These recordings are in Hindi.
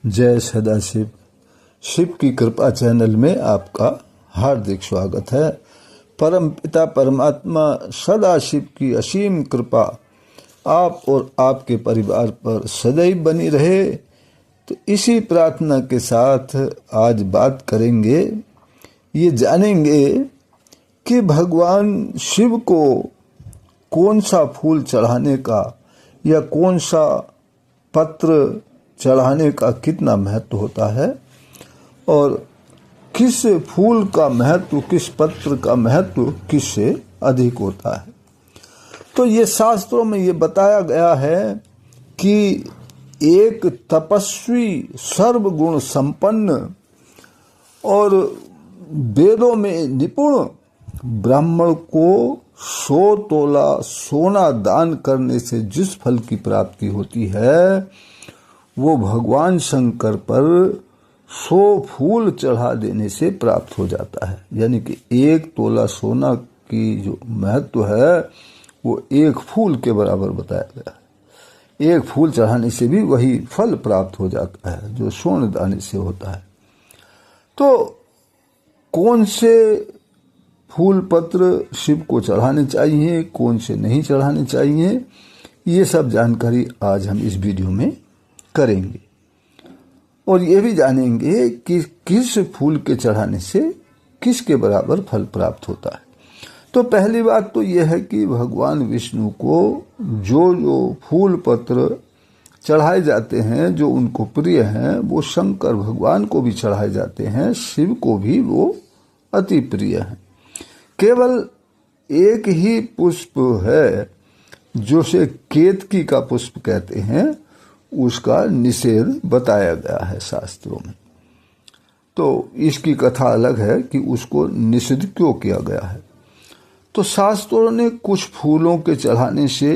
जय सदाशिव। शिव की कृपा चैनल में आपका हार्दिक स्वागत है। परम पिता परमात्मा सदाशिव की असीम कृपा आप और आपके परिवार पर सदैव बनी रहे। तो इसी प्रार्थना के साथ आज बात करेंगे, ये जानेंगे कि भगवान शिव को कौन सा फूल चढ़ाने का या कौन सा पत्र चढ़ाने का कितना महत्व होता है और किस फूल का महत्व, किस पत्र का महत्व किससे अधिक होता है। तो ये शास्त्रों में ये बताया गया है कि एक तपस्वी सर्वगुण संपन्न और वेदों में निपुण ब्राह्मण को 100 तोला सोना दान करने से जिस फल की प्राप्ति होती है वो भगवान शंकर पर 100 फूल चढ़ा देने से प्राप्त हो जाता है। यानी कि 1 तोला सोना की जो महत्व है वो 1 फूल के बराबर बताया गया है। 1 फूल चढ़ाने से भी वही फल प्राप्त हो जाता है जो स्वर्ण दान से होता है। तो कौन से फूल पत्र शिव को चढ़ाने चाहिए, कौन से नहीं चढ़ाने चाहिए, ये सब जानकारी आज हम इस वीडियो में करेंगे। और ये भी जानेंगे कि किस फूल के चढ़ाने से किसके बराबर फल प्राप्त होता है। तो पहली बात तो यह है कि भगवान विष्णु को जो जो फूल पत्र चढ़ाए जाते हैं, जो उनको प्रिय हैं, वो शंकर भगवान को भी चढ़ाए जाते हैं, शिव को भी वो अति प्रिय हैं। केवल एक ही पुष्प है जो से केतकी का पुष्प कहते हैं, उसका निषेध बताया गया है शास्त्रों में। तो इसकी कथा अलग है कि उसको निषिद्ध क्यों किया गया है। तो शास्त्रों ने कुछ फूलों के चढ़ाने से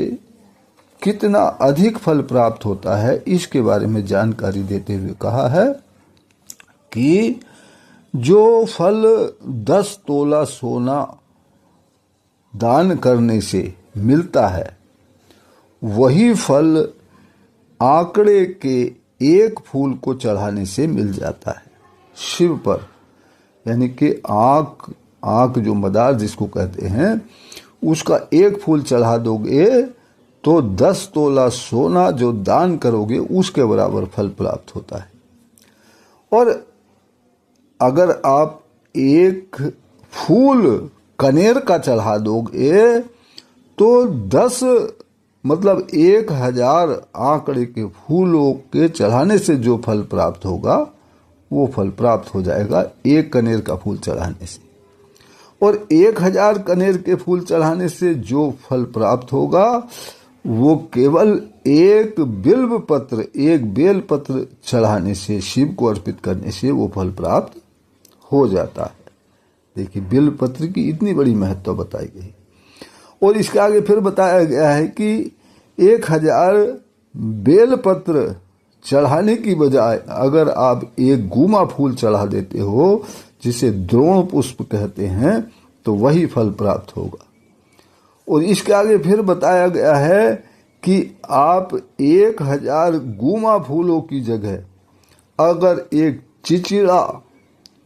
कितना अधिक फल प्राप्त होता है इसके बारे में जानकारी देते हुए कहा है कि जो फल 10 तोला सोना दान करने से मिलता है वही फल आंकड़े के 1 फूल को चढ़ाने से मिल जाता है शिव पर। यानी कि आंख जो मदार जिसको कहते हैं उसका 1 फूल चढ़ा दोगे तो 10 तोला सोना जो दान करोगे उसके बराबर फल प्राप्त होता है। और अगर आप 1 फूल कनेर का चढ़ा दोगे तो 10 मतलब 1000 आंकड़े के फूलों के चढ़ाने से जो फल प्राप्त होगा वो फल प्राप्त हो जाएगा 1 कनेर का फूल चढ़ाने से। और 1000 कनेर के फूल चढ़ाने से जो फल प्राप्त होगा वो केवल 1 बिल्व पत्र, 1 बेल पत्र चढ़ाने से, शिव को अर्पित करने से वो फल प्राप्त हो जाता है। देखिए बिल्व पत्र की इतनी बड़ी महत्व बताई गई। और इसके आगे फिर बताया गया है कि 1000 बेल पत्र चढ़ाने की बजाय अगर आप 1 गुमा फूल चढ़ा देते हो जिसे द्रोण पुष्प कहते हैं तो वही फल प्राप्त होगा। और इसके आगे फिर बताया गया है कि आप 1000 गुमा फूलों की जगह अगर 1 चिचिड़ा,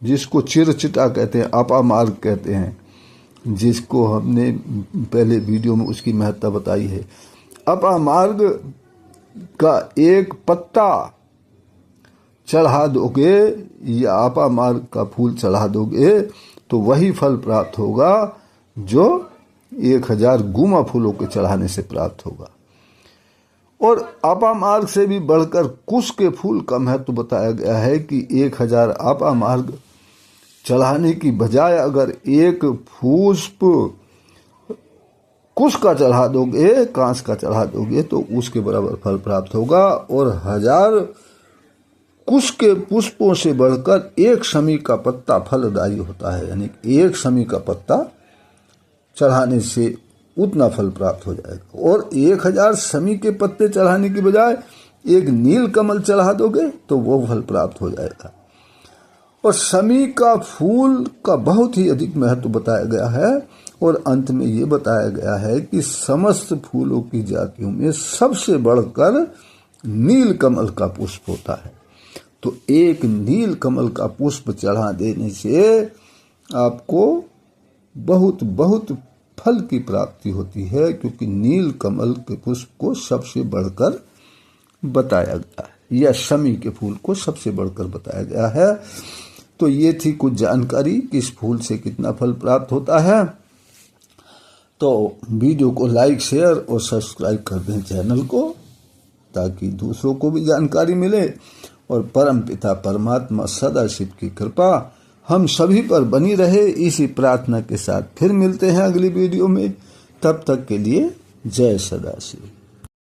जिसको चिरचिटा कहते हैं, अपामार्ग कहते हैं, जिसको हमने पहले वीडियो में उसकी महत्ता बताई है, अपामार्ग का 1 पत्ता चढ़ा दोगे या अपामार्ग का फूल चढ़ा दोगे तो वही फल प्राप्त होगा जो 1000 गुमा फूलों के चढ़ाने से प्राप्त होगा। और अपामार्ग से भी बढ़कर कुश के फूल का महत्व बताया गया है कि 1000 अपामार्ग चढ़ाने की बजाय अगर 1 पुष्प कुश का चढ़ा दोगे, कांस का चढ़ा दोगे तो उसके बराबर फल प्राप्त होगा। और 1000 कुश के पुष्पों से बढ़कर 1 शमी का पत्ता फलदायी होता है। यानी 1 शमी का पत्ता चढ़ाने से उतना फल प्राप्त हो जाएगा। और 1000 शमी के पत्ते चढ़ाने की बजाय 1 नील कमल चढ़ा दोगे तो वो फल प्राप्त हो जाएगा। और शमी का फूल का बहुत ही अधिक महत्व बताया गया है। और अंत में ये बताया गया है कि समस्त फूलों की जातियों में सबसे बढ़कर नील कमल का पुष्प होता है। तो एक नील कमल का पुष्प चढ़ा देने से आपको बहुत बहुत फल की प्राप्ति होती है, क्योंकि नील कमल के पुष्प को सबसे बढ़कर बताया गया है, या शमी के फूल को सबसे बढ़कर बताया गया है। तो ये थी कुछ जानकारी कि इस फूल से कितना फल प्राप्त होता है। तो वीडियो को लाइक, शेयर और सब्सक्राइब कर दें चैनल को, ताकि दूसरों को भी जानकारी मिले और परम पिता परमात्मा सदाशिव की कृपा हम सभी पर बनी रहे, इसी प्रार्थना के साथ फिर मिलते हैं अगली वीडियो में। तब तक के लिए जय सदाशिव।